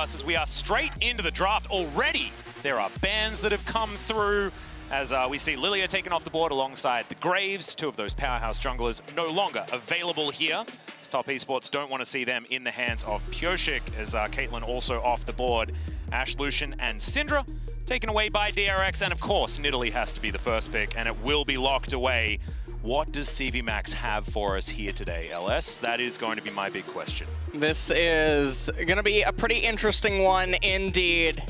us as we are straight into the draft already. There are bans that have come through as we see Lilia taken off the board alongside the Graves. Two of those powerhouse junglers no longer available here. Top Esports don't want to see them in the hands of Pioshik as Caitlyn also off the board. Ash, Lucian, and Syndra taken away by DRX, and of course, Nidalee has to be the first pick, and it will be locked away. What does CV Max have for us here today, LS? That is going to be my big question. This is going to be a pretty interesting one indeed.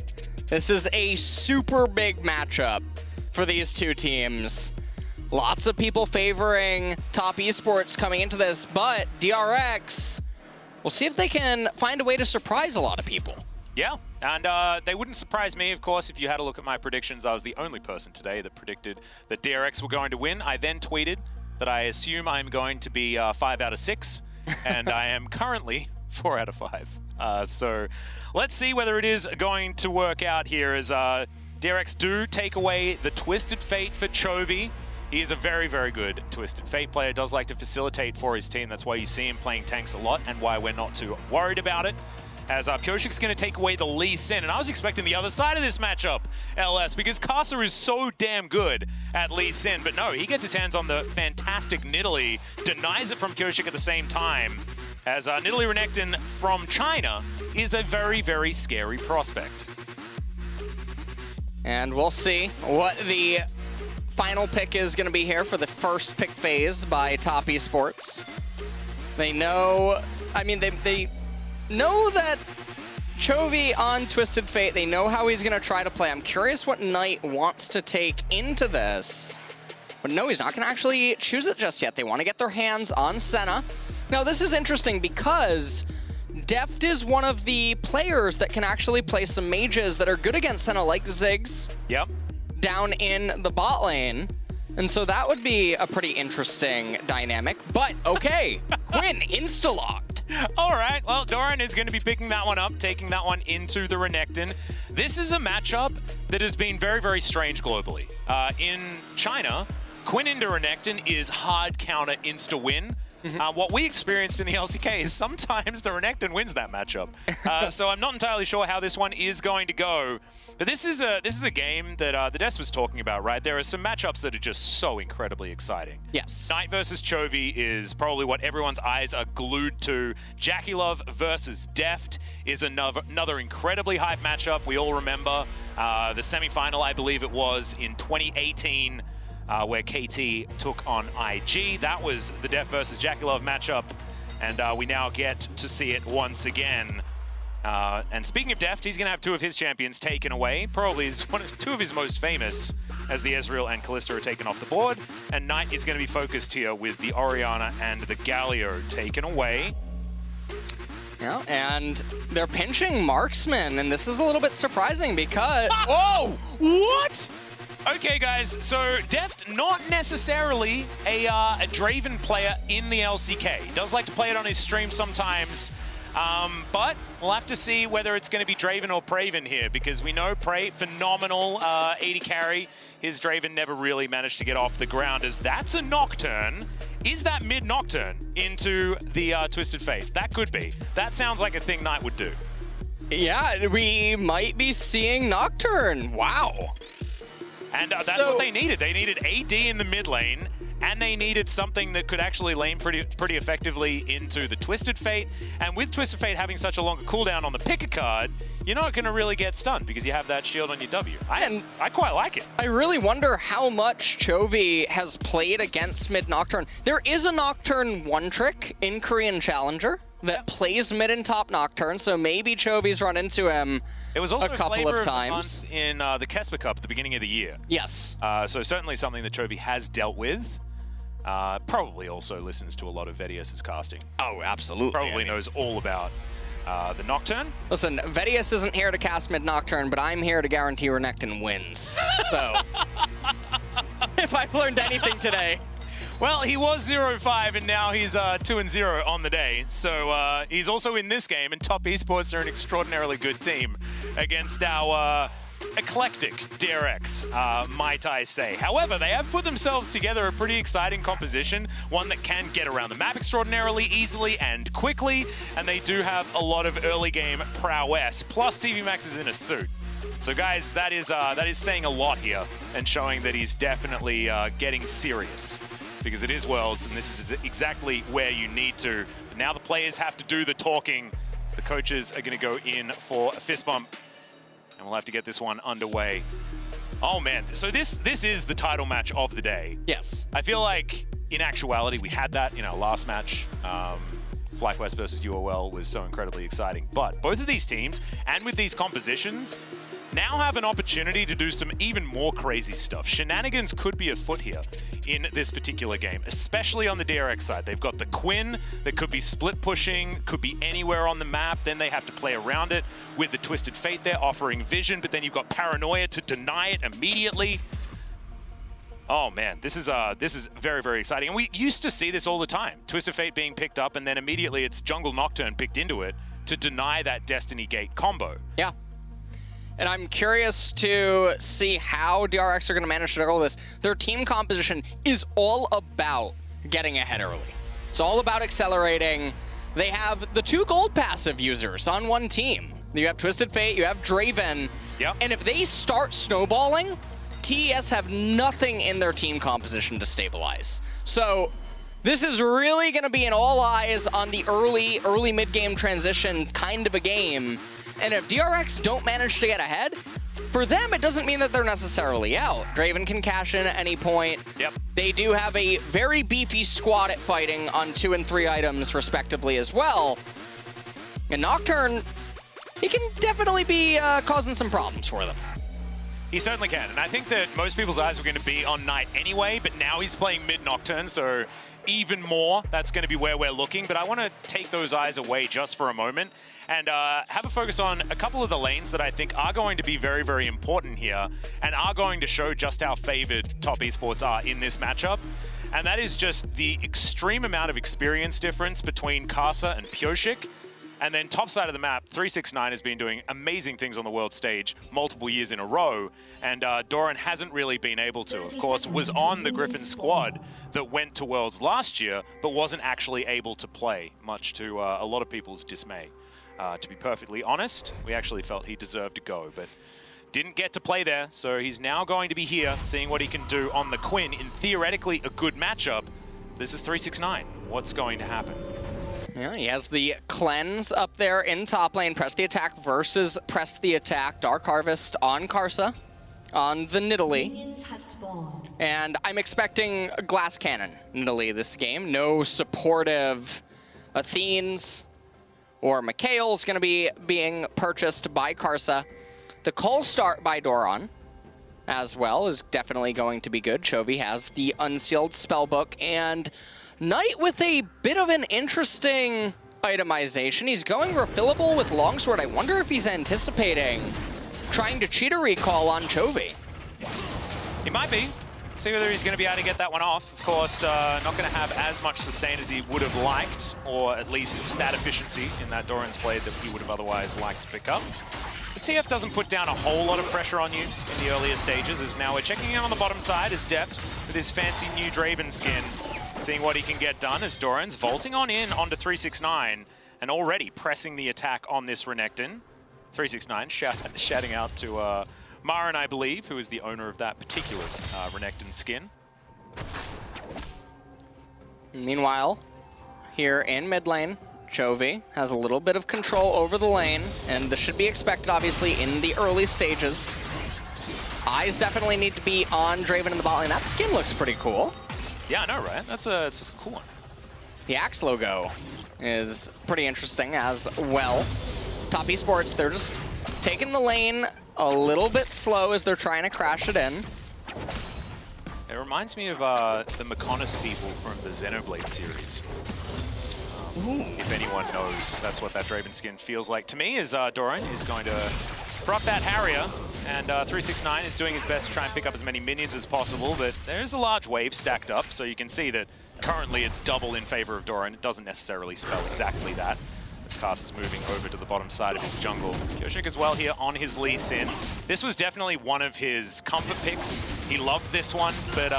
This is a super big matchup for these two teams. Lots of people favoring Top Esports coming into this, but DRX, we'll see if they can find a way to surprise a lot of people. Yeah, and they wouldn't surprise me, of course, if you had a look at my predictions. I was the only person today that predicted that DRX were going to win. I then tweeted that I assume I'm going to be 5 out of 6, and I am currently 4 out of 5. So let's see whether it is going to work out here as DRX do take away the Twisted Fate for Chovy. He is a very, very good Twisted Fate player, does like to facilitate for his team. That's why you see him playing tanks a lot and why we're not too worried about it. As Pioshik's going to take away the Lee Sin, and I was expecting the other side of this matchup, LS, because Casa is so damn good at Lee Sin, but no, he gets his hands on the fantastic Nidalee, denies it from Pioshik at the same time, as Nidalee Renekton from China is a very, very scary prospect. And we'll see what the final pick is going to be here for the first pick phase by Top Esports. They know, I mean, they know that Chovy on Twisted Fate, they know how he's going to try to play. I'm curious what Knight wants to take into this. But no, he's not going to actually choose it just yet. They want to get their hands on Senna. Now, this is interesting because Deft is one of the players that can actually play some mages that are good against Senna, like Ziggs. Yep. Down in the bot lane. And so that would be a pretty interesting dynamic. But okay, Quinn insta-locked. All right, well, Doran is going to be picking that one up, taking that one into the Renekton. This is a matchup that has been very, very strange globally. In China, Quinn into Renekton is hard counter insta-win. What we experienced in the LCK is sometimes the Renekton wins that matchup. So I'm not entirely sure how this one is going to go. But this is a game that the Des was talking about, right? There are some matchups that are just so incredibly exciting. Yes. Knight versus Chovy is probably what everyone's eyes are glued to. Jackie Love versus Deft is another incredibly hype matchup. We all remember the semifinal, I believe it was, in 2018, where KT took on IG. That was the Deft versus Jackie Love matchup, and we now get to see it once again. And speaking of Deft, he's going to have two of his champions taken away. Probably two of his most famous, as the Ezreal and Kalista are taken off the board. And Knight is going to be focused here with the Orianna and the Galio taken away. Yeah, and they're pinching Marksman, and this is a little bit surprising because... Whoa! What? Okay, guys, so Deft, not necessarily a Draven player in the LCK. He does like to play it on his stream sometimes. But we'll have to see whether it's going to be Draven or Praven here, because we know Prey, phenomenal 80 carry. His Draven never really managed to get off the ground, as that's a Nocturne. Is that mid-Nocturne into the Twisted Fate? That could be. That sounds like a thing Knight would do. Yeah, we might be seeing Nocturne. Wow. And that's what they needed. They needed AD in the mid lane, and they needed something that could actually lane pretty effectively into the Twisted Fate. And with Twisted Fate having such a longer cooldown on the picker card, you're not going to really get stunned because you have that shield on your W. I quite like it. I really wonder how much Chovy has played against mid Nocturne. There is a Nocturne one trick in Korean Challenger that plays mid and top Nocturne, so maybe Chovy's run into him it was also a couple of times in the Kesper Cup at the beginning of the year. Yes. So certainly something that Chovy has dealt with. Probably also listens to a lot of Vedius's casting. Oh, absolutely. Probably knows all about the Nocturne. Listen, Vedius isn't here to cast mid Nocturne, but I'm here to guarantee Renekton wins. So, if I've learned anything today. Well, he was 0-5, and now he's 2-0 on the day. So he's also in this game, and Top Esports are an extraordinarily good team against our eclectic DRX, might I say. However, they have put themselves together a pretty exciting composition, one that can get around the map extraordinarily easily and quickly, and they do have a lot of early game prowess, plus CV Max is in a suit. So guys, that is saying a lot here and showing that he's definitely getting serious, because it is Worlds and this is exactly where you need to. But now the players have to do the talking. So the coaches are going to go in for a fist bump. And we'll have to get this one underway. Oh man, so this is the title match of the day. Yes. I feel like in actuality we had that in our last match. FlyQuest versus UOL was so incredibly exciting. But both of these teams, and with these compositions, now have an opportunity to do some even more crazy stuff. Shenanigans could be afoot here in this particular game, especially on the DRX side. They've got the Quinn that could be split pushing, could be anywhere on the map. Then they have to play around it with the Twisted Fate there, offering vision, but then you've got Paranoia to deny it immediately. Oh man, this is very, very exciting. And we used to see this all the time. Twisted Fate being picked up and then immediately it's Jungle Nocturne picked into it to deny that Destiny Gate combo. Yeah. And I'm curious to see how DRX are going to manage to juggle this. Their team composition is all about getting ahead early. It's all about accelerating. They have the 2 gold passive users on one team. You have Twisted Fate, you have Draven. Yep. And if they start snowballing, TES have nothing in their team composition to stabilize. So this is really going to be an all eyes on the early mid-game transition kind of a game. And if DRX don't manage to get ahead, for them, it doesn't mean that they're necessarily out. Draven can cash in at any point. Yep. They do have a very beefy squad at fighting on 2 and 3 items, respectively, as well. And Nocturne, he can definitely be causing some problems for them. He certainly can, and I think that most people's eyes were going to be on Knight anyway, but now he's playing mid-Nocturne, so even more, that's going to be where we're looking. But I want to take those eyes away just for a moment and have a focus on a couple of the lanes that I think are going to be very, very important here and are going to show just how favored top esports are in this matchup. And that is just the extreme amount of experience difference between Karsa and Pioshik. And then top side of the map, 369 has been doing amazing things on the world stage multiple years in a row, and Doran hasn't really been able to. Of course, was on the Griffin squad that went to Worlds last year, but wasn't actually able to play, much to a lot of people's dismay. To be perfectly honest, we actually felt he deserved to go, but didn't get to play there, so he's now going to be here, seeing what he can do on the Quinn in theoretically a good matchup. This is 369. What's going to happen? Yeah, he has the cleanse up there in top lane. Press the attack versus press the attack. Dark Harvest on Karsa, on the Nidalee. And I'm expecting a glass cannon Nidalee this game. No supportive Athenes or Mikhail's going to be being purchased by Karsa. The Cold Start by Doran as well is definitely going to be good. Chovy has the Unsealed Spellbook, and Knight with a bit of an interesting itemization. He's going refillable with Longsword. I wonder if he's anticipating trying to cheat a recall on Chovy. He might be. See whether he's going to be able to get that one off. Of course, not going to have as much sustain as he would have liked, or at least stat efficiency in that Doran's blade that he would have otherwise liked to pick up. The TF doesn't put down a whole lot of pressure on you in the earlier stages, as now we're checking in on the bottom side as Deft with his fancy new Draven skin, seeing what he can get done as Doran's vaulting on in onto 369 and already pressing the attack on this Renekton. 369 shouting out to Marin, I believe, who is the owner of that particular Renekton skin. Meanwhile, here in mid lane, Chovy has a little bit of control over the lane, and this should be expected, obviously, in the early stages. Eyes definitely need to be on Draven in the bot lane. That skin looks pretty cool. Yeah, I know, right? That's a cool one. The Axe logo is pretty interesting as well. Top Esports, they're just taking the lane a little bit slow as they're trying to crash it in. It reminds me of the Mechonis people from the Xenoblade series. If anyone knows, that's what that Draven skin feels like. To me, is Doran is going to prop that Harrier, and 369 is doing his best to try and pick up as many minions as possible, but there's a large wave stacked up, so you can see that currently it's double in favor of Doran. It doesn't necessarily spell exactly that. This cast is moving over to the bottom side of his jungle. Kyoshik as well here on his Lee Sin. This was definitely one of his comfort picks. He loved this one, but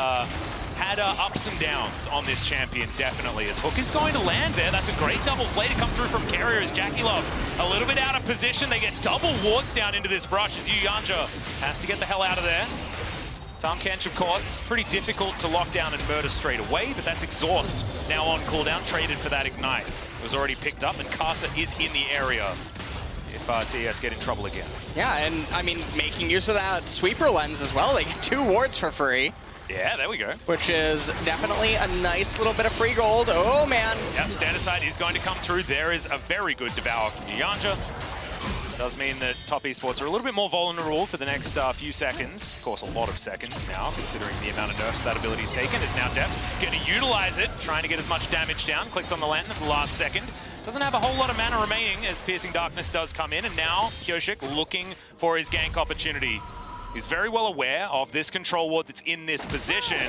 had ups and downs on this champion, definitely. As Hook is going to land there. That's a great double play to come through from Carrier as Jackie Love a little bit out of position. They get double wards down into this brush as Yuyanja has to get the hell out of there. Tahm Kench, of course, pretty difficult to lock down and murder straight away, but that's Exhaust now on cooldown, traded for that Ignite. It was already picked up, and Kasa is in the area if TES get in trouble again. Yeah, and I mean, making use of that sweeper lens as well. They get 2 wards for free. Yeah, there we go. Which is definitely a nice little bit of free gold. Oh, man. Yep, stand aside is going to come through. There is a very good devour from Yuyanja. Does mean that top esports are a little bit more vulnerable for the next few seconds. Of course, a lot of seconds now, considering the amount of nerfs that ability's taken. Is now Deft going to utilize it, trying to get as much damage down. Clicks on the lantern at the last second. Doesn't have a whole lot of mana remaining as Piercing Darkness does come in. And now Kyoshik looking for his gank opportunity. He's very well aware of this control ward that's in this position.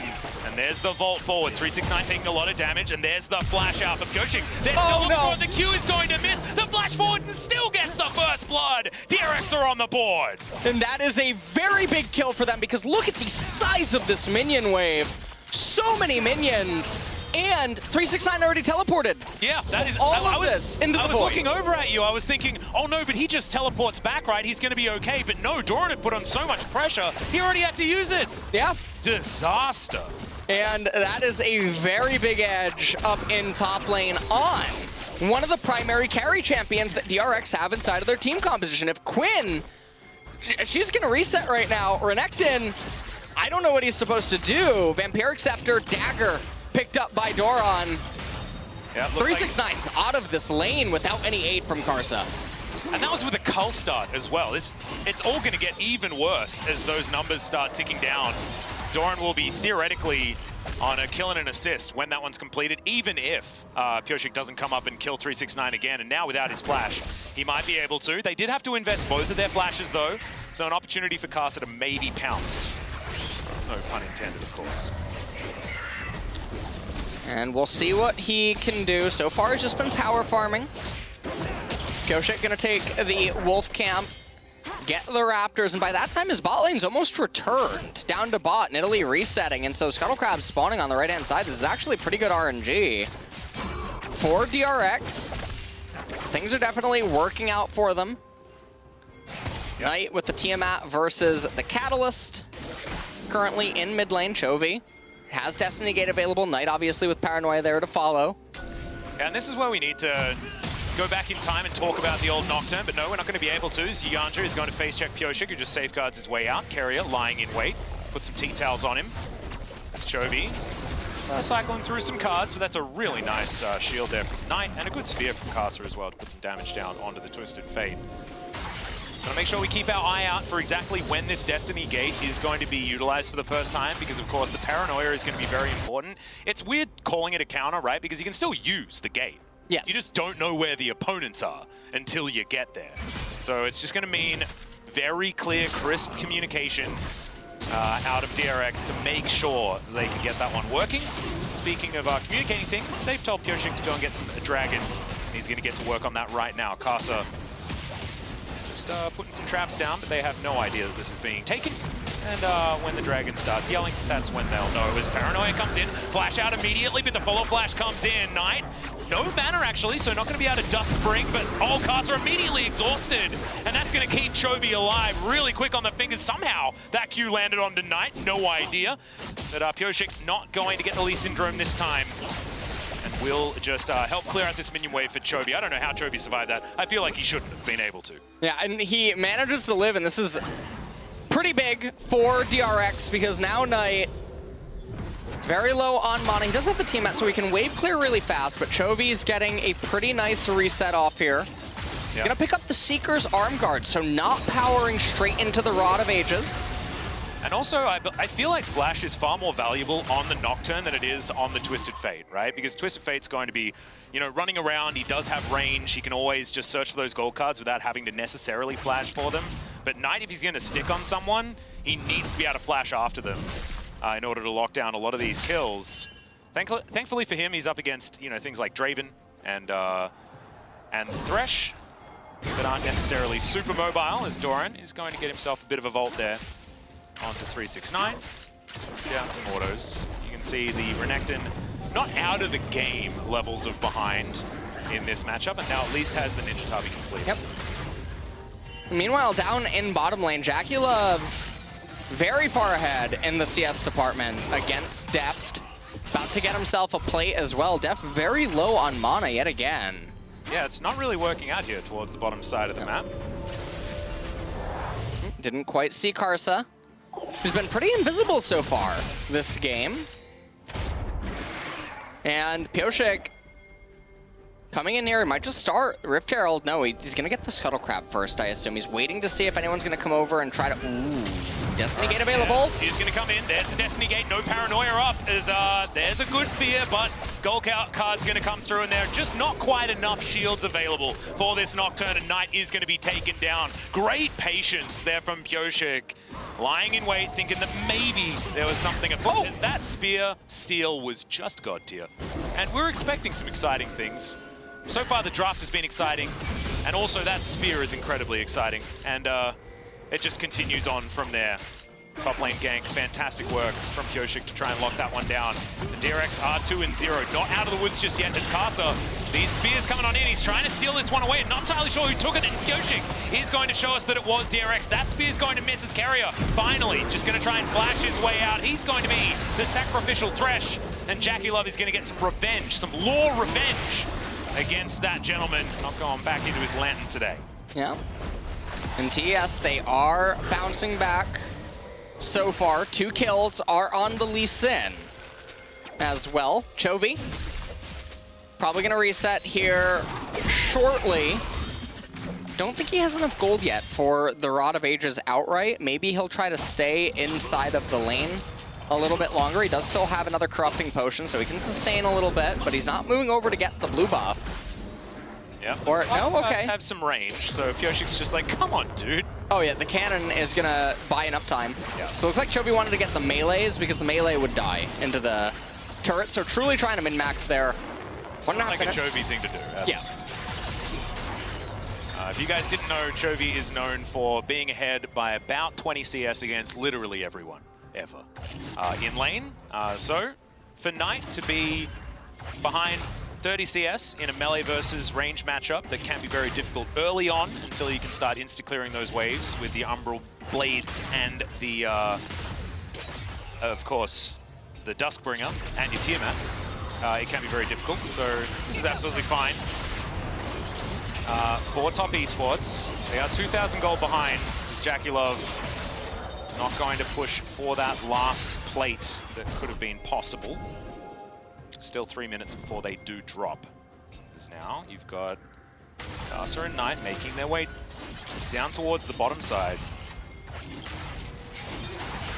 And there's the vault forward. 369 taking a lot of damage. And there's the flash out of Kyoshik. They're still looking for it. The Q is going to miss. The flash forward and still gets the first blood. DRX are on the board. And that is a very big kill for them because look at the size of this minion wave. So many minions. And 369 already teleported. Yeah, that is all of this into the void. I was looking over at you. I was thinking, oh no, but he just teleports back, right? He's going to be okay. But no, Doran had put on so much pressure. He already had to use it. Yeah. Disaster. And that is a very big edge up in top lane on one of the primary carry champions that DRX have inside of their team composition. If Quinn, she's going to reset right now. Renekton, I don't know what he's supposed to do. Vampiric Scepter, Dagger, picked up by Doran. Yeah, 369's out of this lane without any aid from Karsa. And that was with a cull start as well. It's all going to get even worse as those numbers start ticking down. Doran will be theoretically on a kill and an assist when that one's completed, even if Kyoshik doesn't come up and kill 369 again. And now without his flash, he might be able to. They did have to invest both of their flashes though, so an opportunity for Karsa to maybe pounce. No pun intended, of course. And we'll see what he can do. So far, he's just been power farming. Kyoshik gonna take the Wolf Camp, get the Raptors, and by that time, his bot lane's almost returned down to bot, and Italy resetting. And so Scuttle Crab spawning on the right-hand side. This is actually pretty good RNG for DRX. Things are definitely working out for them. Yep. Knight with the Tiamat versus the Catalyst. Currently in mid lane, Chovy has Destiny Gate available. Knight obviously with Paranoia there to follow. Yeah, and this is where we need to go back in time and talk about the old Nocturne, but no, we're not going to be able to. Yuyanja is going to face check Kyoshik, who just safeguards his way out. Carrier lying in wait. Put some T-Towels on him. That's Chovy. Cycling through some cards, but that's a really nice shield there from Knight, and a good spear from Karsa as well to put some damage down onto the Twisted Fate. Gotta make sure we keep our eye out for exactly when this Destiny Gate is going to be utilized for the first time, because of course the Paranoia is going to be very important. It's weird calling it a counter, right? Because you can still use the gate. Yes. You just don't know where the opponents are until you get there. So it's just going to mean very clear, crisp communication out of DRX to make sure they can get that one working. Speaking of communicating things, they've told Kyoshik to go and get a dragon. And he's going to get to work on that right now. Karsa just putting some traps down, but they have no idea that this is being taken. And when the dragon starts yelling, that's when they'll know. As Paranoia comes in, flash out immediately, but the follow flash comes in. Knight, no mana actually, so not going to be able to Dusk Bring, but Karsa immediately exhausted. And that's going to keep Chovy alive really quick on the fingers. Somehow that Q landed onto Knight, no idea. But Kyoshik not going to get the Lee Syndrome this time. And will just help clear out this minion wave for Chovy. I don't know how Chovy survived that. I feel like he shouldn't have been able to. Yeah, and he manages to live, and this is pretty big for DRX because now Knight very low on mana. He doesn't have the team out, so he can wave clear really fast, but Chovy's getting a pretty nice reset off here. He's gonna pick up the Seeker's Arm Guard, so not powering straight into the Rod of Ages. And also, I feel like Flash is far more valuable on the Nocturne than it is on the Twisted Fate, right? Because Twisted Fate's going to be, you know, running around. He does have range. He can always just search for those gold cards without having to necessarily flash for them. But Knight, if he's going to stick on someone, he needs to be able to flash after them in order to lock down a lot of these kills. Thankfully for him, he's up against, you know, things like Draven and And Thresh, that aren't necessarily super mobile, as Doran is going to get himself a bit of a vault there onto 369. Down some autos. You can see the Renekton not out of the game levels of behind in this matchup, and now at least has the Ninja Tabi complete. Yep. Meanwhile, down in bottom lane, Jacula very far ahead in the CS department against Deft. About to get himself a plate as well. Deft very low on mana yet again. Yeah, it's not really working out here towards the bottom side of the map. Didn't quite see Karsa, who's been pretty invisible so far this game. And Pioshik coming in here, he might just start Rift Herald. No, he's going to get the Scuttle Crab first, I assume. He's waiting to see if anyone's going to come over and try to... Ooh, Destiny Gate available. Yeah, he's going to come in. There's the Destiny Gate. No paranoia up. There's a good fear, but goal card's going to come through, and there are just not quite enough shields available for this Nocturne, and Knight is going to be taken down. Great patience there from Pioshik. Lying in wait, thinking that maybe there was something afoot, as that spear steal was just god tier. And we're expecting some exciting things. So far, the draft has been exciting, and also that spear is incredibly exciting. And it just continues on from there. Top lane gank, fantastic work from Pioshik to try and lock that one down. The DRX are 2-0, not out of the woods just yet as Karsa. These spears coming on in, he's trying to steal this one away. Not entirely sure who took it, and Pioshik is going to show us that it was DRX. That spear's going to miss as Carrier finally just going to try and flash his way out. He's going to be the sacrificial Thresh, and Jackie Love is going to get some revenge, some lore revenge against that gentleman. Not going back into his lantern today. Yeah. And TES, they are bouncing back. So far, 2 kills are on the Lee Sin as well. Chovy, probably going to reset here shortly. Don't think he has enough gold yet for the Rod of Ages outright. Maybe he'll try to stay inside of the lane a little bit longer. He does still have another Corrupting Potion, so he can sustain a little bit, but he's not moving over to get the blue buff. Yeah. Or, no, okay. Have some range, so Pioshik's just like, come on, dude. Oh yeah, the cannon is gonna buy enough time. Yeah. So it looks like Chovy wanted to get the melees because the melee would die into the turret. So truly trying to min-max there. Sounds like a Chovy thing to do. Yeah. If you guys didn't know, Chovy is known for being ahead by about 20 CS against literally everyone, ever. In lane, so for Knight to be behind 30 CS in a melee versus range matchup that can be very difficult early on until you can start insta-clearing those waves with the Umbral Blades and the, of course, the Duskbringer and your Tiamat. It can be very difficult, so this is absolutely fine. For Top Esports, they are 2,000 gold behind, as Jackie Love is not going to push for that last plate that could have been possible. Still 3 minutes before they do drop. As now you've got Karsa and Knight making their way down towards the bottom side.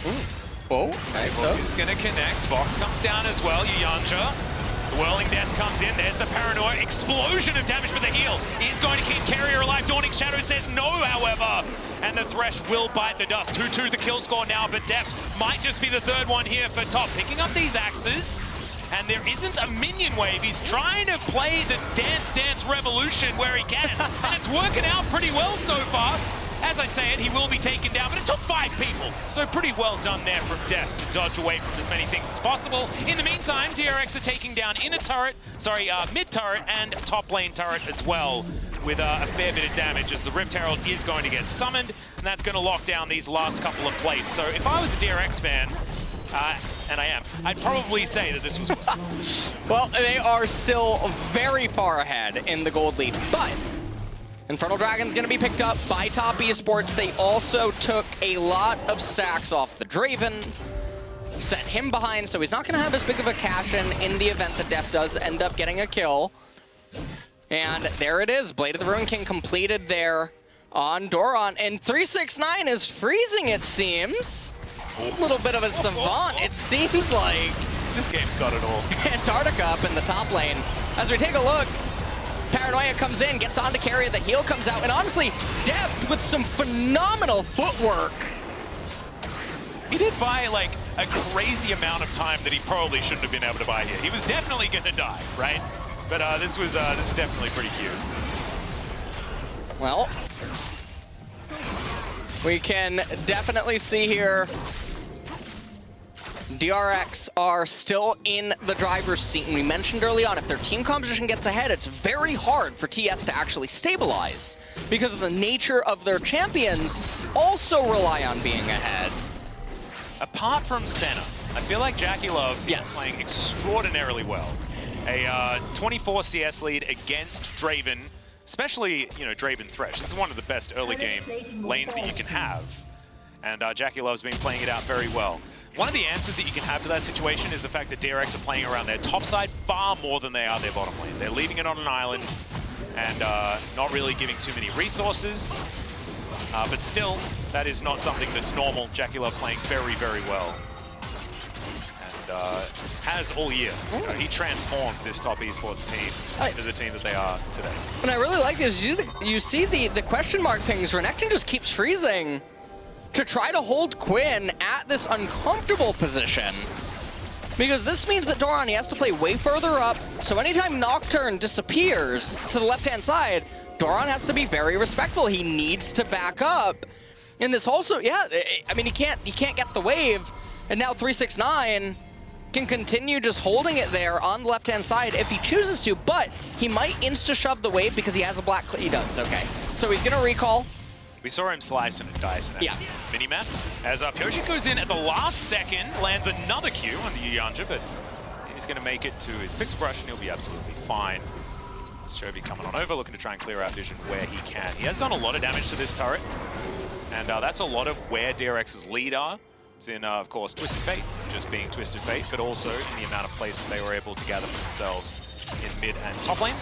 Ooh. Oh, nice. He's going to connect. Vox comes down as well. Yanja. The Whirling Death comes in. There's the Paranoia. Explosion of damage for the heal. Is going to keep Carrier alive. Dawning Shadow says no, however. And the Thresh will bite the dust. 2-2 the kill score now, but Deft might just be the third one here for Top. Picking up these axes. And there isn't a minion wave. He's trying to play the Dance Dance Revolution where he can. And it's working out pretty well so far. As I say it, he will be taken down, but it took 5 people. So pretty well done there from Deft to dodge away from as many things as possible. In the meantime, DRX are taking down inner turret, mid turret and top lane turret as well, with a fair bit of damage as the Rift Herald is going to get summoned, and that's going to lock down these last couple of plates. So if I was a DRX fan, and I am, I'd probably say that this was... Well, they are still very far ahead in the gold lead, but Infernal Dragon's going to be picked up by Top Esports. They also took a lot of stacks off the Draven, set him behind, so he's not going to have as big of a cash-in the event that Deft does end up getting a kill. And there it is, Blade of the Ruin King completed there on Doran, and 369 is freezing, it seems. A little bit of a savant, it seems like. This game's got it all. Antarctica up in the top lane. As we take a look, Paranoia comes in, gets on to Carrier, the heal comes out, and honestly, Deft with some phenomenal footwork. He did buy like a crazy amount of time that he probably shouldn't have been able to buy here. He was definitely going to die, right? But this was definitely pretty cute. Well, we can definitely see here DRX are still in the driver's seat. And we mentioned early on, if their team composition gets ahead, it's very hard for TES to actually stabilize because of the nature of their champions also rely on being ahead. Apart from Senna, I feel like Jackie Love is playing extraordinarily well. A 24 CS lead against Draven, especially, you know, Draven Thresh. This is one of the best early game lanes that you can have. And Jackie Love's been playing it out very well. One of the answers that you can have to that situation is the fact that DRX are playing around their top side far more than they are their bottom lane. They're leaving it on an island and not really giving too many resources. But still, that is not something that's normal. Jackie Love playing very, very well. And has all year. You know, he transformed this top esports team into the team that they are today. And I really like this. You see the question mark things. Renekton just keeps freezing to try to hold Quinn at this uncomfortable position. Because this means that Doran, he has to play way further up, so anytime Nocturne disappears to the left-hand side, Doran has to be very respectful. He needs to back up. And this also, yeah, I mean, he can't get the wave, and now 369 can continue just holding it there on the left-hand side if he chooses to, but he might insta-shove the wave because he has a black, he does, okay. So he's gonna recall. We saw him slice and dice in that mini-map. As Pyoshi goes in at the last second, lands another Q on the Yanja, but he's going to make it to his Pixel Brush and he'll be absolutely fine. It's Chovy coming on over, looking to try and clear out vision where he can. He has done a lot of damage to this turret, and that's a lot of where DRX's lead are. It's in, of course, Twisted Fate, just being Twisted Fate, but also in the amount of plays that they were able to gather for themselves in mid and top lane.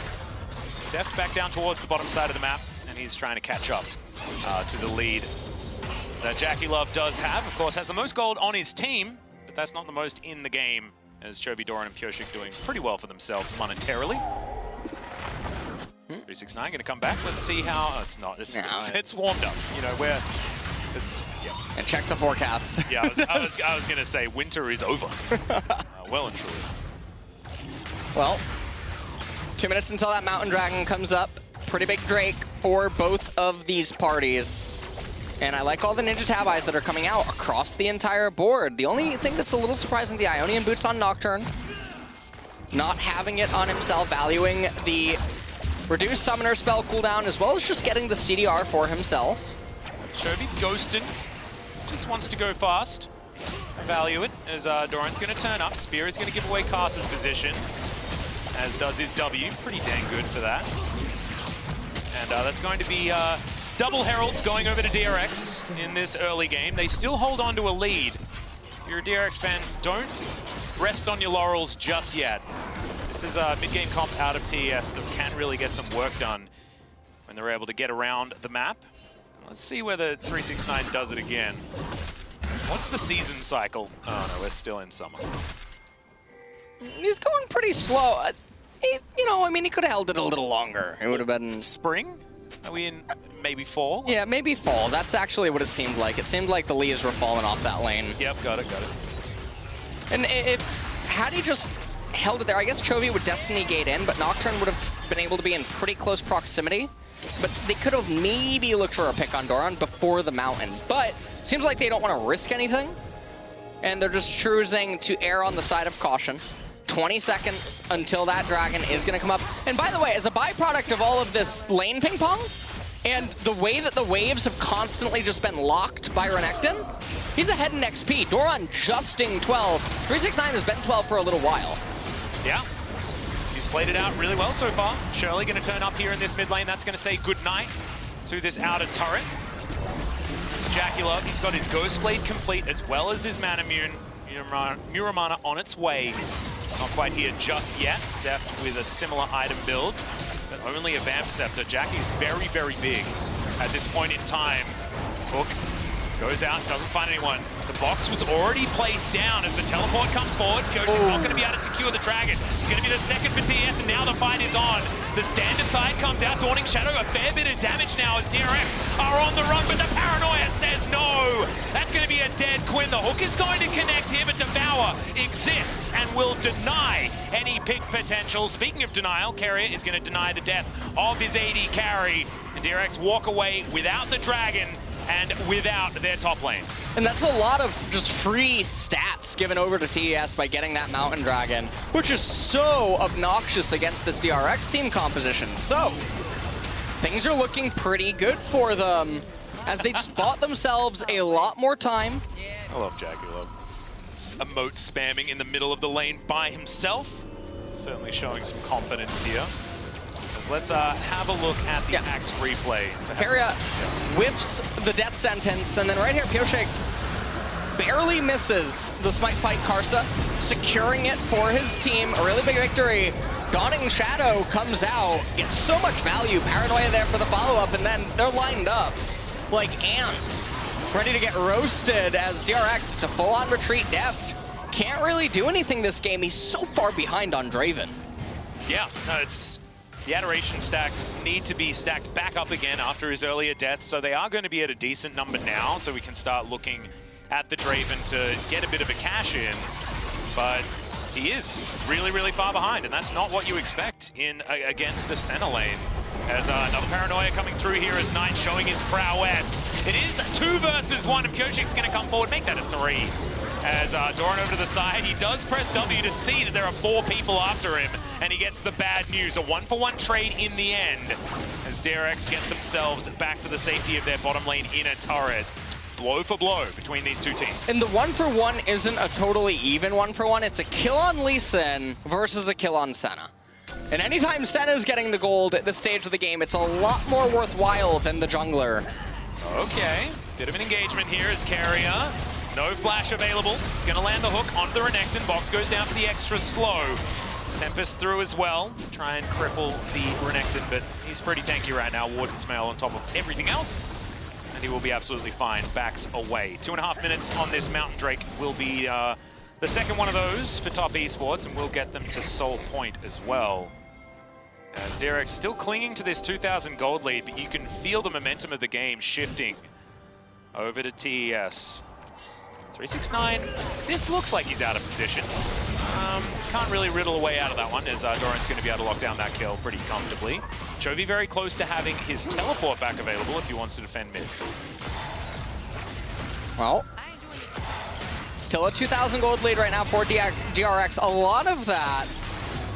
Deft back down towards the bottom side of the map, and he's trying to catch up to the lead that Jackie Love does have. Of course, has the most gold on his team, but that's not the most in the game, as Chovy, Doran, and Pyoshik doing pretty well for themselves monetarily. 369 going to come back. Let's see how... Oh, it's not. It's warmed up. You know, where it's... Yeah. And check the forecast. Yeah, I was going to say winter is over. Well and truly. Well, 2 minutes until that Mountain Dragon comes up. Pretty big Drake for both of these parties. And I like all the Ninja Tab Eyes that are coming out across the entire board. The only thing that's a little surprising, the Ionian Boots on Nocturne. Not having it on himself, valuing the reduced Summoner spell cooldown, as well as just getting the CDR for himself. Chovy ghosting, just wants to go fast. Value it, as Doran's going to turn up. Spear is going to give away Cass's position, as does his W. Pretty dang good for that. And that's going to be double Heralds going over to DRX in this early game. They still hold on to a lead. If you're a DRX fan, don't rest on your laurels just yet. This is a mid-game comp out of TES that can really get some work done when they're able to get around the map. Let's see whether 369 does it again. What's the season cycle? Oh no, we're still in summer. He's going pretty slow. You know, I mean, he could have held it a little longer. It would have been... Spring? Are we in maybe fall? Yeah, maybe fall. That's actually what it seemed like. It seemed like the leaves were falling off that lane. Yep, got it. And had he just held it there, I guess Chovy would Destiny Gate in, but Nocturne would have been able to be in pretty close proximity. But they could have maybe looked for a pick on Doran before the mountain. But seems like they don't want to risk anything. And they're just choosing to err on the side of caution. 20 seconds until that dragon is going to come up. And by the way, as a byproduct of all of this lane ping pong, and the way that the waves have constantly just been locked by Renekton, he's ahead in XP. Doran justing 12. 369 has been 12 for a little while. Yeah. He's played it out really well so far. Shirley going to turn up here in this mid lane. That's going to say goodnight to this outer turret. It's Jackie Love. He's got his Ghost Blade complete, as well as his Manamune. Muramana on its way. Not quite here just yet. Deft with a similar item build, but only a Vamp Scepter. Jackie's very, very big at this point in time. Hook goes out, doesn't find anyone. The box was already placed down as the teleport comes forward. Kyoshi's not going to be able to secure the dragon. It's going to be the second for TS, and now the fight is on. The stand aside comes out, Dawning Shadow, a fair bit of damage now as DRX are on the run, but the paranoia says no. That's going to be a dead Quinn. The hook is going to connect here, but Devour tower exists and will deny any pick potential. Speaking of denial, Carrier is going to deny the death of his AD carry. And DRX walk away without the dragon and without their top lane. And that's a lot of just free stats given over to TES by getting that Mountain Dragon, which is so obnoxious against this DRX team composition. So, things are looking pretty good for them as they just bought themselves a lot more time. I love Jagular. Emote spamming in the middle of the lane by himself. Certainly showing some confidence here. Let's have a look at the Axe replay. Carrier whips the death sentence, and then right here, Pioshek barely misses the smite fight Karsa, securing it for his team. A really big victory. Dawning Shadow comes out, gets so much value. Paranoia there for the follow-up, and then they're lined up like ants, ready to get roasted as DRX, it's a full-on retreat depth. Can't really do anything this game. He's so far behind on Draven. Yeah, no, it's... The Adoration stacks need to be stacked back up again after his earlier death, so they are going to be at a decent number now, so we can start looking at the Draven to get a bit of a cash in. But he is really, really far behind, and that's not what you expect in against a center lane. As another Paranoia coming through here as Knight showing his prowess. It is 2 versus 1, and Pioshek's going to come forward, make that a 3. As Doran over to the side, he does press W to see that there are 4 people after him, and he gets the bad news. A 1-for-1 trade in the end, as DRX get themselves back to the safety of their bottom lane in a turret. Blow for blow between these two teams. And the 1-for-1 isn't a totally even 1-for-1, it's a kill on Lee Sin versus a kill on Senna. And anytime Senna's getting the gold at this stage of the game, it's a lot more worthwhile than the jungler. Okay, bit of an engagement here as Carrier. No flash available. He's going to land the hook onto the Renekton. Box goes down for the extra slow. Tempest through as well to try and cripple the Renekton, but he's pretty tanky right now. Warden's Mail on top of everything else, and he will be absolutely fine. Backs away. 2.5 minutes on this Mountain Drake will be the second one of those for top esports, and we'll get them to Soul Point as well. As DRX still clinging to this 2,000 gold lead, but you can feel the momentum of the game shifting over to TES. 369, this looks like he's out of position. Can't really riddle a way out of that one, as Doran's going to be able to lock down that kill pretty comfortably. Chovy very close to having his teleport back available if he wants to defend mid. Well, still a 2,000 gold lead right now for DRX. A lot of that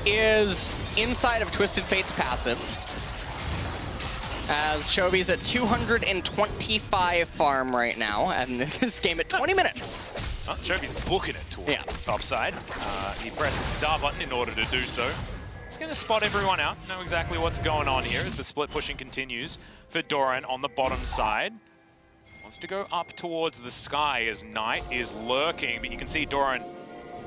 is inside of Twisted Fate's passive, as Chovy's at 225 farm right now, and this game at 20 minutes. Oh, Chovy's booking it towards top side. He presses his R button in order to do so. He's going to spot everyone out, know exactly what's going on here as the split pushing continues for Doran on the bottom side. Wants to go up towards the sky as Knight is lurking, but you can see Doran.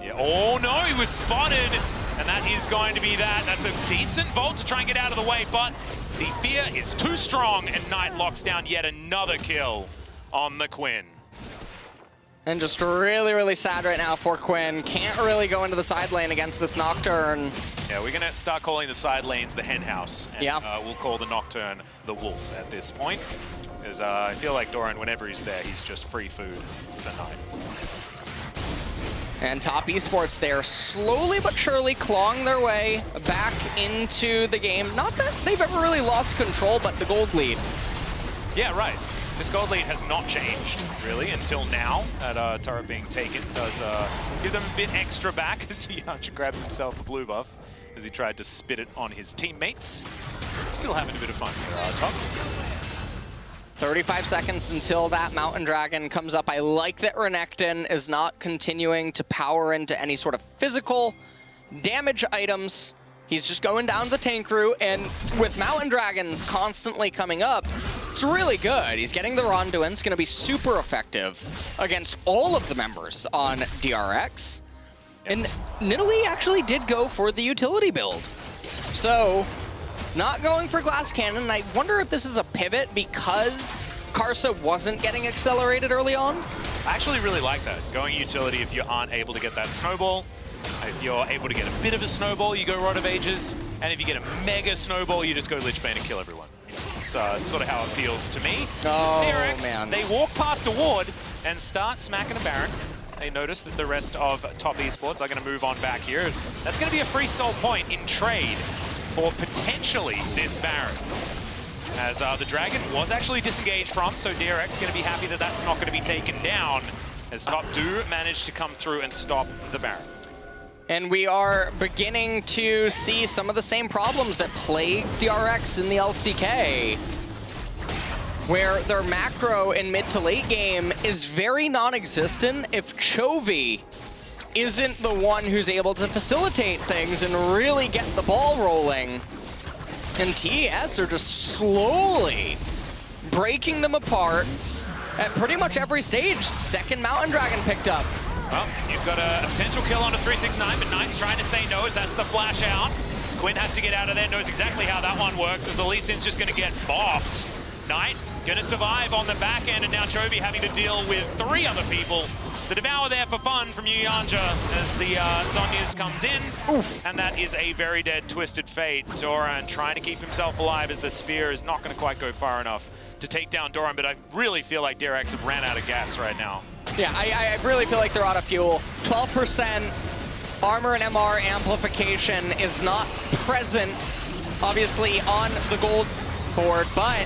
Yeah. Oh no, he was spotted, and that is going to be that. That's a decent vault to try and get out of the way, but the fear is too strong, and Knight locks down yet another kill on the Quinn. And just really, really sad right now for Quinn. Can't really go into the side lane against this Nocturne. Yeah, we're going to start calling the side lanes the hen house. And, yeah. We'll call the Nocturne the wolf at this point. Because I feel like Doran, whenever he's there, he's just free food for Knight. And top esports, they are slowly but surely clawing their way back into the game. Not that they've ever really lost control, but the gold lead. Yeah, right. This gold lead has not changed, really, until now. That turret being taken does give them a bit extra back as Yamcha grabs himself a blue buff as he tried to spit it on his teammates. Still having a bit of fun here, top. 35 seconds until that Mountain Dragon comes up. I like that Renekton is not continuing to power into any sort of physical damage items. He's just going down to the tank route, and with Mountain Dragons constantly coming up, it's really good. He's getting the Ronduin. It's going to be super effective against all of the members on DRX. And Nidalee actually did go for the utility build. So, not going for Glass Cannon. I wonder if this is a pivot because Karsa wasn't getting accelerated early on. I actually really like that. Going utility if you aren't able to get that snowball. If you're able to get a bit of a snowball, you go Rod of Ages. And if you get a mega snowball, you just go Lich Bane and kill everyone. It's sort of how it feels to me. Oh, DRX, man. They walk past a ward and start smacking a Baron. they notice that the rest of Top Esports are going to move on back here. That's going to be a free soul point in trade for potentially this Baron. As the Dragon was actually disengaged from, so DRX going to be happy that that's not going to be taken down, as Top do manage to come through and stop the Baron. And we are beginning to see some of the same problems that plagued DRX in the LCK, where their macro in mid to late game is very non-existent if Chovy isn't the one who's able to facilitate things and really get the ball rolling. And TES are just slowly breaking them apart at pretty much every stage. Second Mountain Dragon picked up. Well, you've got a potential kill on a 369, but Knight's trying to say no as that's the flash out. Quinn has to get out of there, knows exactly how that one works, as the Lee Sin's just going to get bopped. Knight going to survive on the back end, and now Chovy having to deal with 3 other people. The Devour there for fun from Yuyanja as the Zhonya's comes in. Oof. And that is a very dead Twisted Fate. Doran trying to keep himself alive as the Spear is not going to quite go far enough to take down Doran, but I really feel like DRX have ran out of gas right now. Yeah, I really feel like they're out of fuel. 12% armor and MR amplification is not present, obviously, on the gold board, but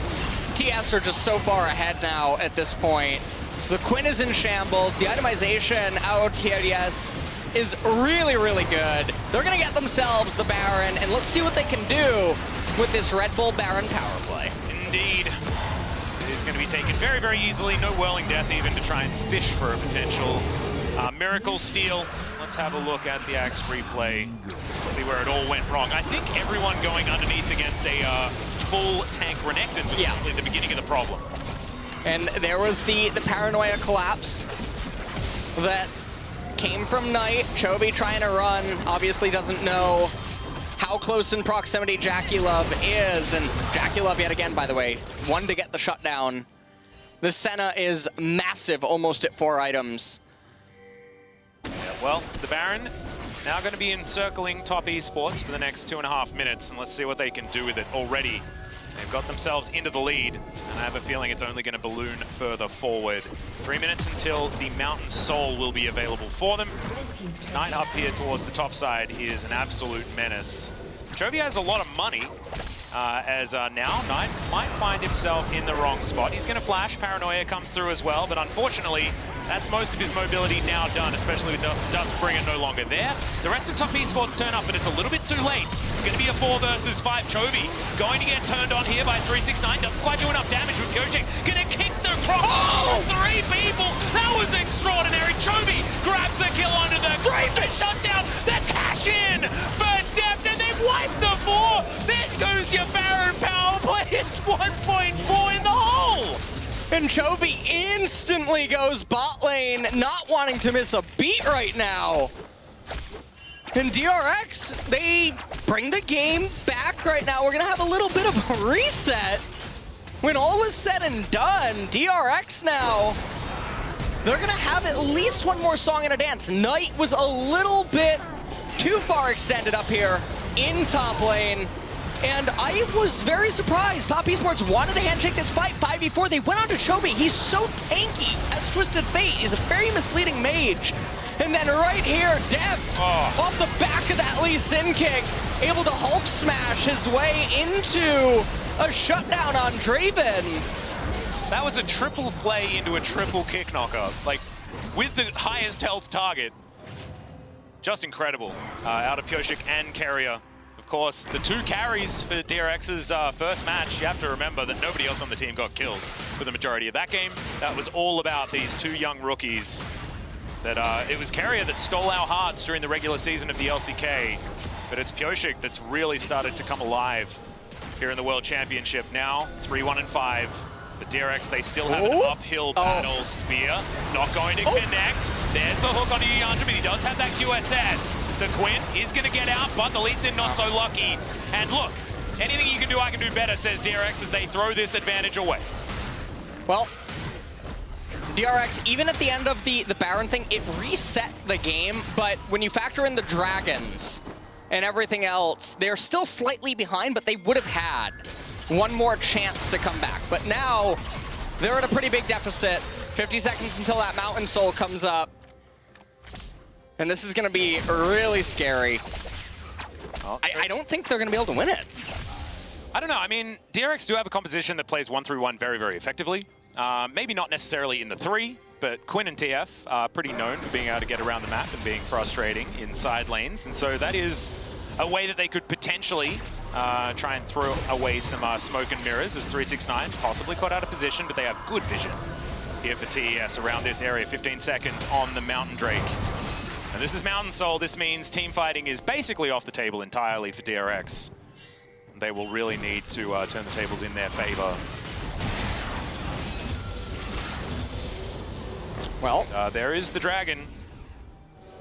TS are just so far ahead now at this point. The Quinn is in shambles. The itemization out of TES is really, really good. They're going to get themselves the Baron, and let's see what they can do with this Red Bull Baron power play. Indeed. It is going to be taken very, very easily. No Whirling Death even to try and fish for a potential Miracle Steal. Let's have a look at the Axe replay. See where it all went wrong. I think everyone going underneath against a full tank Renekton was probably the beginning of the problem. And there was the Paranoia collapse that came from Knight. Chovy trying to run, obviously doesn't know how close in proximity Jackie Love is. And Jackie Love yet again, by the way, one to get the shutdown. The Senna is massive, almost at 4 items. Yeah, well, the Baron now going to be encircling Top Esports for the next 2.5 minutes, and let's see what they can do with it already. They've got themselves into the lead, and I have a feeling it's only going to balloon further forward. 3 minutes until the Mountain Soul will be available for them. Knight up here towards the top side is an absolute menace. Chovy has a lot of money, as now Knight might find himself in the wrong spot. He's going to flash, Paranoia comes through as well, but unfortunately, that's most of his mobility now done, especially with Duskbringer no longer there. The rest of Top Esports turn up, but it's a little bit too late. It's going to be a 4 versus 5. Chovy going to get turned on here by 369. Doesn't quite do enough damage with Pyosik. Going to kick the cross. Oh! 3 people. That was extraordinary. Chovy grabs the kill onto the shutdown. The cash in for Deft, and they wipe the 4. There goes your Baron power play. It's 1.4 in the hole. And Chovy instantly goes bot lane, not wanting to miss a beat right now. And DRX, they bring the game back right now. We're going to have a little bit of a reset. When all is said and done, DRX now, they're going to have at least one more song and a dance. Knight was a little bit too far extended up here in top lane. And I was very surprised. Top Esports wanted to handshake this fight 5v4. They went on to Chovy. He's so tanky as Twisted Fate. He's a very misleading mage. And then right here, Dev, off the back of that Lee Sin kick, able to Hulk smash his way into a shutdown on Draven. That was a triple play into a triple kick knocker, like with the highest health target. Just incredible out of Pyosik and Carrier. Of course, the 2 carries for DRX's first match. You have to remember that nobody else on the team got kills for the majority of that game. That was all about these 2 young rookies. That it was Carrier that stole our hearts during the regular season of the LCK, but it's Pyosik that's really started to come alive here in the World Championship. Now 3-1-5. The DRX, they still have an uphill battle. Spear not going to connect. There's the hook on Yuyanja, but he does have that QSS. The Quinn is going to get out, but the Lee Sin not so lucky. And look, anything you can do, I can do better, says DRX as they throw this advantage away. Well, DRX, even at the end of the Baron thing, it reset the game, but when you factor in the Dragons and everything else, they're still slightly behind, but they would have had one more chance to come back. But now, they're at a pretty big deficit. 50 seconds until that Mountain Soul comes up. And this is going to be really scary. Oh, I don't think they're going to be able to win it. I don't know. I mean, DRX do have a composition that plays 1-3-1 very, very effectively. Maybe not necessarily in the 3, but Quinn and TF are pretty known for being able to get around the map and being frustrating in side lanes. And so that is a way that they could potentially try and throw away some smoke and mirrors as 369 possibly caught out of position, but they have good vision here for TES around this area. 15 seconds on the Mountain Drake. And this is Mountain Soul. This means team fighting is basically off the table entirely for DRX. They will really need to turn the tables in their favor. Well, there is the Dragon.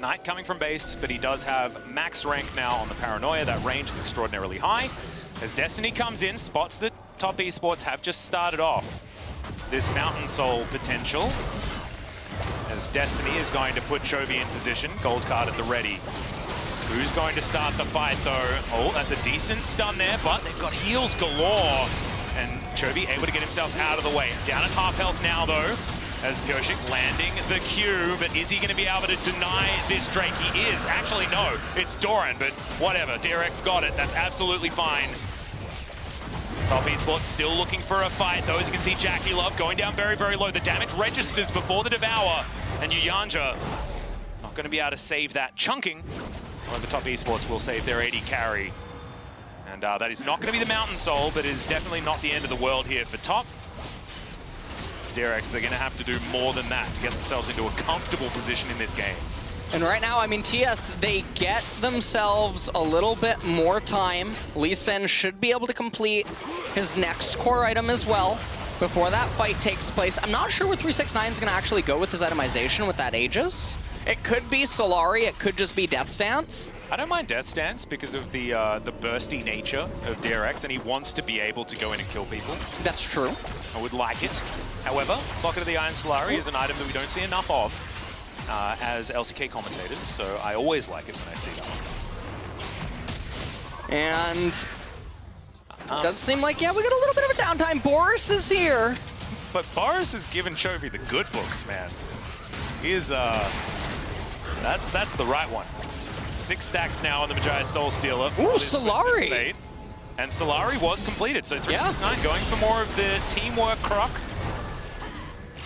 Knight coming from base, but he does have max rank now on the Paranoia. That range is extraordinarily high. As Destiny comes in, spots that top esports have just started off this Mountain Soul potential. As Destiny is going to put Chovy in position, gold card at the ready. Who's going to start the fight, though? Oh, that's a decent stun there, but they've got heals galore. And Chovy able to get himself out of the way. Down at half health now, though, as Pioshik landing the Q. But is he going to be able to deny this Drake? He is. Actually, no. It's Doran, but whatever. DRX got it. That's absolutely fine. Top Esports still looking for a fight, though. As you can see, Jackie Love going down very, very low. The damage registers before the Devour. And Yuyanja not going to be able to save that chunking. However, Top Esports will save their AD carry. And that is not going to be the Mountain Soul, but is definitely not the end of the world here for Top. It's DRX, they're going to have to do more than that to get themselves into a comfortable position in this game. And right now, I mean, TS, they get themselves a little bit more time. Lee Sin should be able to complete his next core item as well before that fight takes place. I'm not sure where 369 is going to actually go with his itemization with that Aegis. It could be Solari, it could just be Death Stance. I don't mind Death Stance because of the bursty nature of DRX, and he wants to be able to go in and kill people. That's true. I would like it. However, Pocket of the Iron Solari is an item that we don't see enough of as LCK commentators, so I always like it when I see that. And it does seem like, yeah, we got a little bit of a downtime. Boris is here. But Boris has given Chovy the good books, man. He is, that's the right one. 6 stacks now on the Magi Soul Stealer. Ooh, Solari! And Solari was completed, so 369 going for more of the teamwork croc.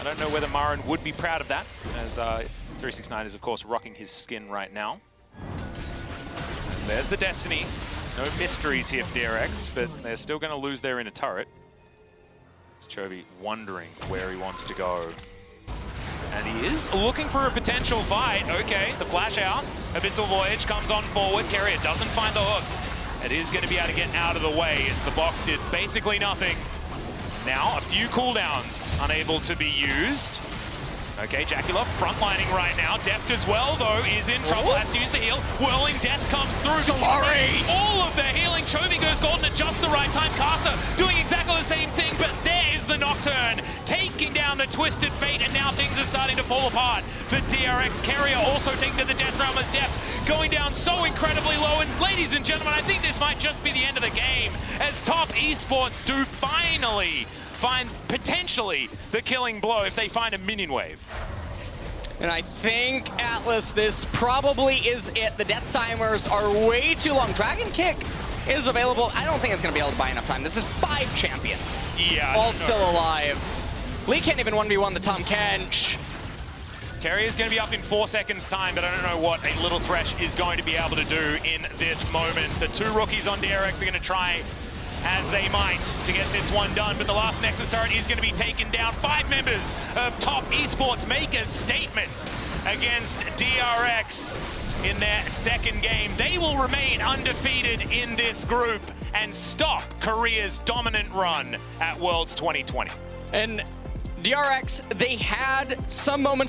I don't know whether Marin would be proud of that, as 369 is, of course, rocking his skin right now. As there's the Destiny. No mysteries here for DRX, but they're still going to lose their inner turret. It's Chovy wondering where he wants to go. And he is looking for a potential fight. Okay, the flash out. Abyssal Voyage comes on forward. Carrier doesn't find the hook. It is going to be able to get out of the way as the box did basically nothing. Now, a few cooldowns unable to be used. Okay, Jacula frontlining right now. Deft as well, though, is in trouble. Has to use the heal. Whirling Death comes through. Solari! All of the healing. Chovy goes golden at just the right time. Casa doing exactly the same thing, but there is the Nocturne. Taking down the Twisted Fate, and now things are starting to fall apart. The DRX Carrier also taking to the Death Realm as Deft going down so incredibly low. And ladies and gentlemen, I think this might just be the end of the game as Top Esports do finally find potentially the killing blow if they find a minion wave. And I think, Atlas, this probably is it. The death timers are way too long. Dragon Kick is available. I don't think it's going to be able to buy enough time. This is 5 champions. Yeah. All still alive. Lee can't even 1v1 the Tom Kench. Carrier is going to be up in 4 seconds time, but I don't know what a Little Thresh is going to be able to do in this moment. The 2 rookies on DRX are going to try as they might to get this one done, but the last Nexus turret is going to be taken down. 5 members of Top Esports make a statement against DRX in their second game. They will remain undefeated in this group and stop Korea's dominant run at Worlds 2020. And DRX, they had some moments of